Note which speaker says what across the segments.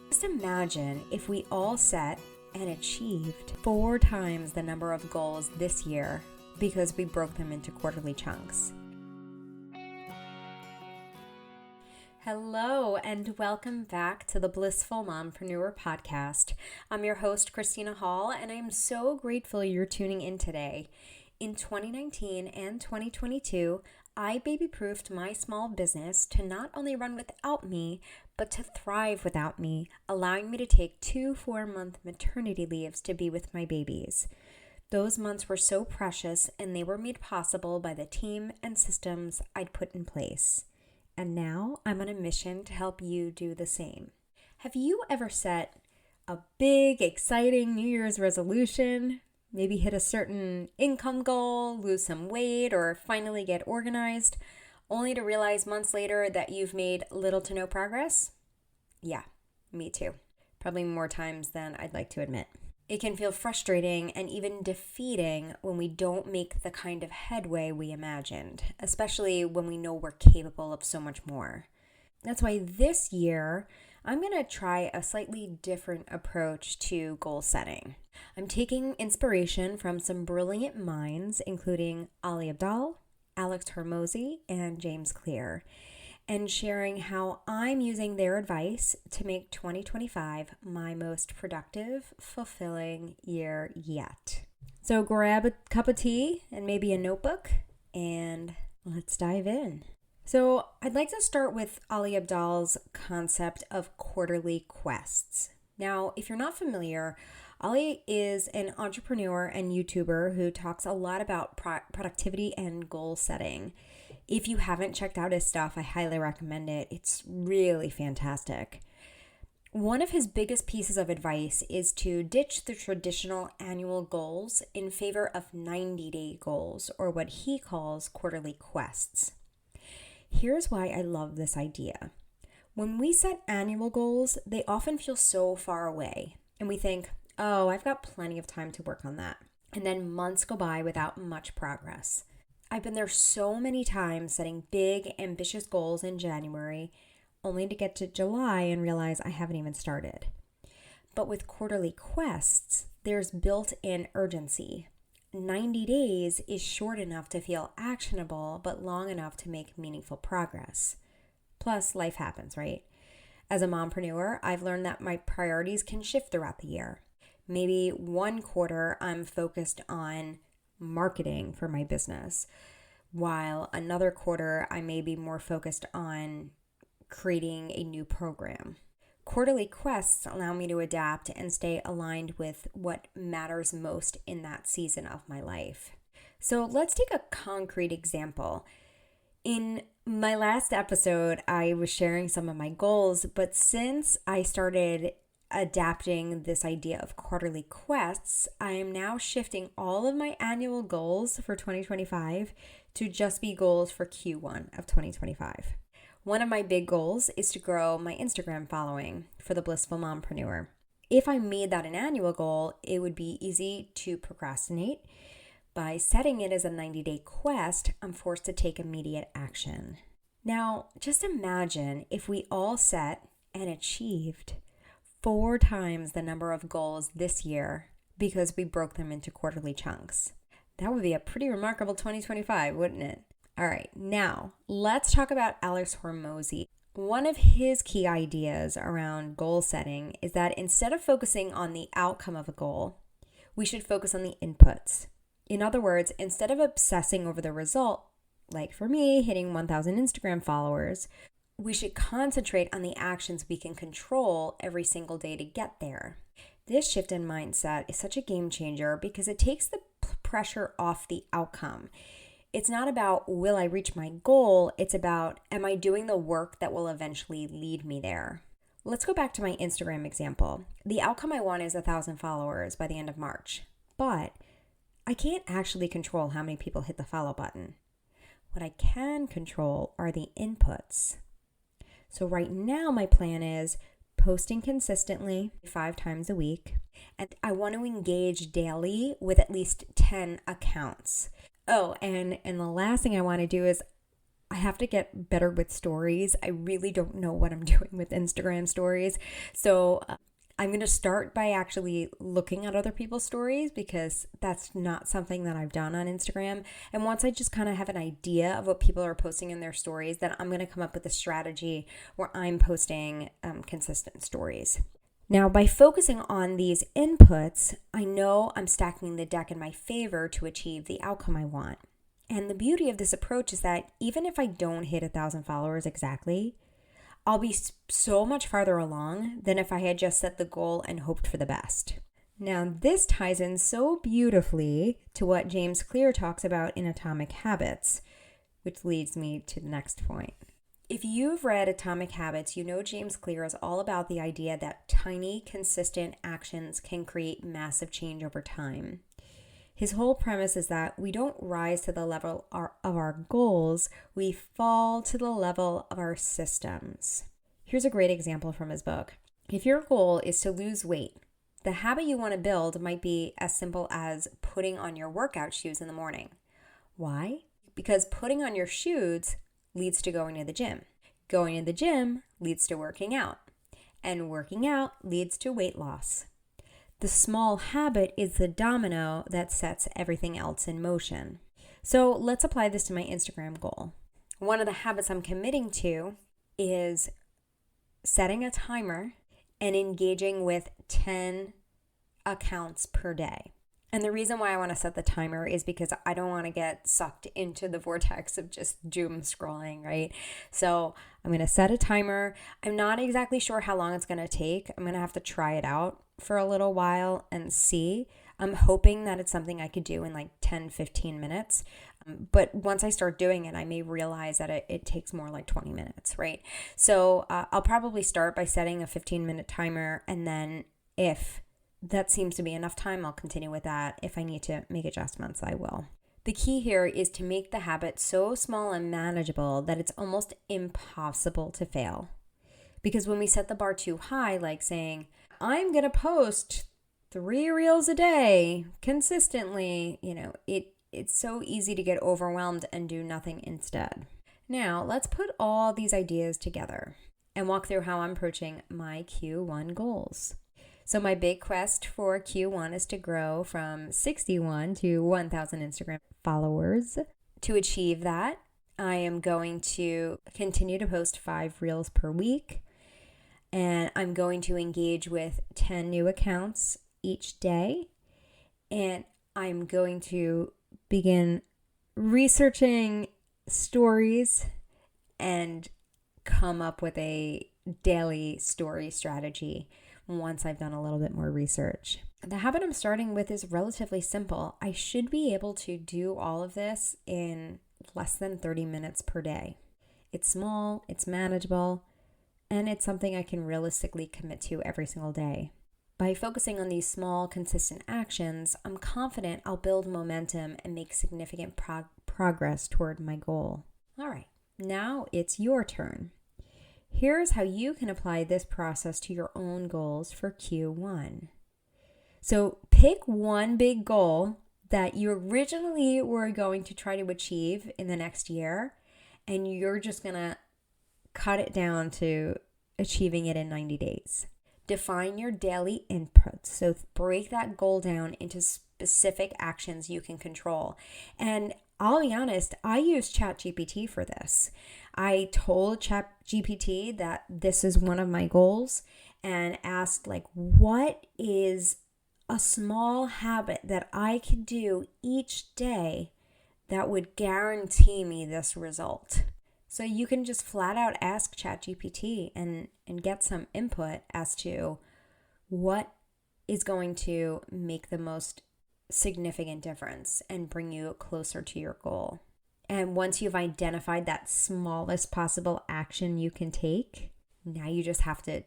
Speaker 1: Just imagine if we all set and achieved 4 times the number of goals this year because we broke them into quarterly chunks. Hello, and welcome back to the Blissful Mompreneur podcast. I'm your host, Christina Hall, and I'm so grateful you're tuning in today. In 2019 and 2022, I baby-proofed my small business to not only run without me, but to thrive without me, allowing me to take 2 4-month maternity leaves to be with my babies. Those months were so precious, and they were made possible by the team and systems I'd put in place. And now I'm on a mission to help you do the same. Have you ever set a big, exciting New Year's resolution? Maybe hit a certain income goal, lose some weight, or finally get organized, only to realize months later that you've made little to no progress? Yeah, me too. Probably more times than I'd like to admit. It can feel frustrating and even defeating when we don't make the kind of headway we imagined, especially when we know we're capable of so much more. That's why this year, I'm going to try a slightly different approach to goal setting. I'm taking inspiration from some brilliant minds, including Ali Abdaal, Hormozi, and James Clear, and sharing how I'm using their advice to make 2025 my most productive, fulfilling year yet. So grab a cup of tea and maybe a notebook, and let's dive in. So I'd like to start with Ali Abdaal's concept of quarterly quests. Now, if you're not familiar, Ali is an entrepreneur and YouTuber who talks a lot about productivity and goal setting. If you haven't checked out his stuff, I highly recommend it. It's really fantastic. One of his biggest pieces of advice is to ditch the traditional annual goals in favor of 90-day goals, or what he calls quarterly quests. Here's why I love this idea. When we set annual goals, they often feel so far away, and we think, oh, I've got plenty of time to work on that. And then months go by without much progress. I've been there so many times setting big, ambitious goals in January, only to get to July and realize I haven't even started. But with quarterly quests, there's built-in urgency. 90 days is short enough to feel actionable, but long enough to make meaningful progress. Plus, life happens, right? As a mompreneur, I've learned that my priorities can shift throughout the year. Maybe one quarter I'm focused on marketing for my business, while another quarter I may be more focused on creating a new program. Quarterly quests allow me to adapt and stay aligned with what matters most in that season of my life. So let's take a concrete example. In my last episode, I was sharing some of my goals, but since I started adapting this idea of quarterly quests, I am now shifting all of my annual goals for 2025 to just be goals for Q1 of 2025. One of my big goals is to grow my Instagram following for the Blissful Mompreneur. If I made that an annual goal, it would be easy to procrastinate. By setting it as a 90-day quest, I'm forced to take immediate action. Now, just imagine if we all set and achieved 4 times the number of goals this year because we broke them into quarterly chunks. That would be a pretty remarkable 2025, wouldn't it? All right, now let's talk about Alex Hormozi. One of his key ideas around goal setting is that instead of focusing on the outcome of a goal, we should focus on the inputs. In other words, instead of obsessing over the result, like for me, hitting 1,000 Instagram followers, we should concentrate on the actions we can control every single day to get there. This shift in mindset is such a game changer because it takes the pressure off the outcome. It's not about, will I reach my goal? It's about, am I doing the work that will eventually lead me there? Let's go back to my Instagram example. The outcome I want is 1,000 followers by the end of March, but I can't actually control how many people hit the follow button. What I can control are the inputs. So right now my plan is posting consistently 5 times a week, and I want to engage daily with at least 10 accounts. Oh, and the last thing I want to do is I have to get better with stories. I really don't know what I'm doing with Instagram stories. So I'm going to start by actually looking at other people's stories because that's not something that I've done on Instagram. And once I just kind of have an idea of what people are posting in their stories, then I'm going to come up with a strategy where I'm posting consistent stories. Now, by focusing on these inputs, I know I'm stacking the deck in my favor to achieve the outcome I want. And the beauty of this approach is that even if I don't hit 1,000 followers exactly, I'll be so much farther along than if I had just set the goal and hoped for the best. Now, this ties in so beautifully to what James Clear talks about in Atomic Habits, which leads me to the next point. If you've read Atomic Habits, you know James Clear is all about the idea that tiny, consistent actions can create massive change over time. His whole premise is that we don't rise to the level of our goals, we fall to the level of our systems. Here's a great example from his book. If your goal is to lose weight, the habit you want to build might be as simple as putting on your workout shoes in the morning. Why? Because putting on your shoes leads to going to the gym. Going to the gym leads to working out. And working out leads to weight loss. The small habit is the domino that sets everything else in motion. So let's apply this to my Instagram goal. One of the habits I'm committing to is setting a timer and engaging with 10 accounts per day. And the reason why I want to set the timer is because I don't want to get sucked into the vortex of just doom scrolling, right? So I'm going to set a timer. I'm not exactly sure how long it's going to take. I'm going to have to try it out for a little while and see. I'm hoping that it's something I could do in like 10, 15 minutes. But once I start doing it, I may realize that it takes more like 20 minutes, right? So I'll probably start by setting a 15-minute timer. And then if that seems to be enough time, I'll continue with that. If I need to make adjustments, I will. The key here is to make the habit so small and manageable that it's almost impossible to fail. Because when we set the bar too high, like saying, I'm going to post 3 reels a day consistently, it's so easy to get overwhelmed and do nothing instead. Now, let's put all these ideas together and walk through how I'm approaching my Q1 goals. So my big quest for Q1 is to grow from 61 to 1,000 Instagram followers. To achieve that, I am going to continue to post 5 reels per week, and I'm going to engage with 10 new accounts each day, and I'm going to begin researching stories and come up with a daily story strategy once I've done a little bit more research. The habit I'm starting with is relatively simple. I should be able to do all of this in less than 30 minutes per day. It's small, it's manageable, and it's something I can realistically commit to every single day. By focusing on these small, consistent actions, I'm confident I'll build momentum and make significant progress toward my goal. All right, now it's your turn. Here's how you can apply this process to your own goals for Q1. So pick one big goal that you originally were going to try to achieve in the next year, and you're just going to cut it down to achieving it in 90 days. Define your daily inputs. So break that goal down into specific actions you can control. And I'll be honest, I use ChatGPT for this. I told ChatGPT that this is one of my goals and asked, what is a small habit that I could do each day that would guarantee me this result? So you can just flat out ask ChatGPT and get some input as to what is going to make the most significant difference and bring you closer to your goal. And once you've identified that smallest possible action you can take, now you just have to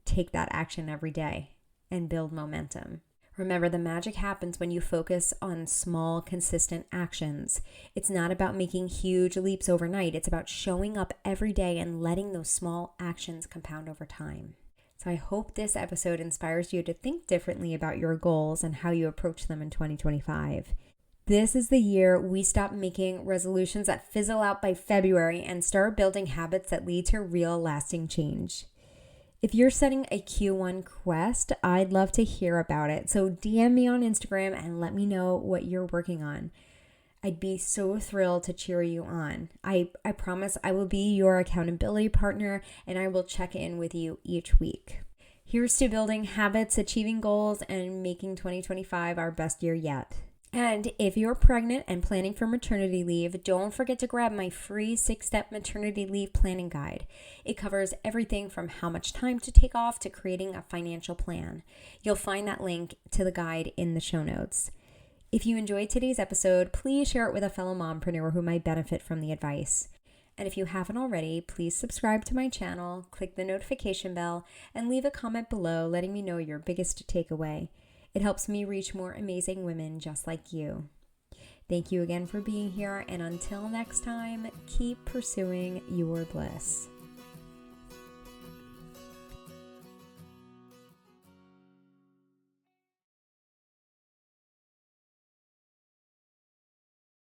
Speaker 1: take that action every day and build momentum. Remember, the magic happens when you focus on small, consistent actions. It's not about making huge leaps overnight. It's about showing up every day and letting those small actions compound over time. So I hope this episode inspires you to think differently about your goals and how you approach them in 2025. This is the year we stop making resolutions that fizzle out by February and start building habits that lead to real lasting change. If you're setting a Q1 quest, I'd love to hear about it. So DM me on Instagram and let me know what you're working on. I'd be so thrilled to cheer you on. I promise I will be your accountability partner and I will check in with you each week. Here's to building habits, achieving goals, and making 2025 our best year yet. And if you're pregnant and planning for maternity leave, don't forget to grab my free 6-step maternity leave planning guide. It covers everything from how much time to take off to creating a financial plan. You'll find that link to the guide in the show notes. If you enjoyed today's episode, please share it with a fellow mompreneur who might benefit from the advice. And if you haven't already, please subscribe to my channel, click the notification bell, and leave a comment below letting me know your biggest takeaway. It helps me reach more amazing women just like you. Thank you again for being here, and until next time, keep pursuing your bliss.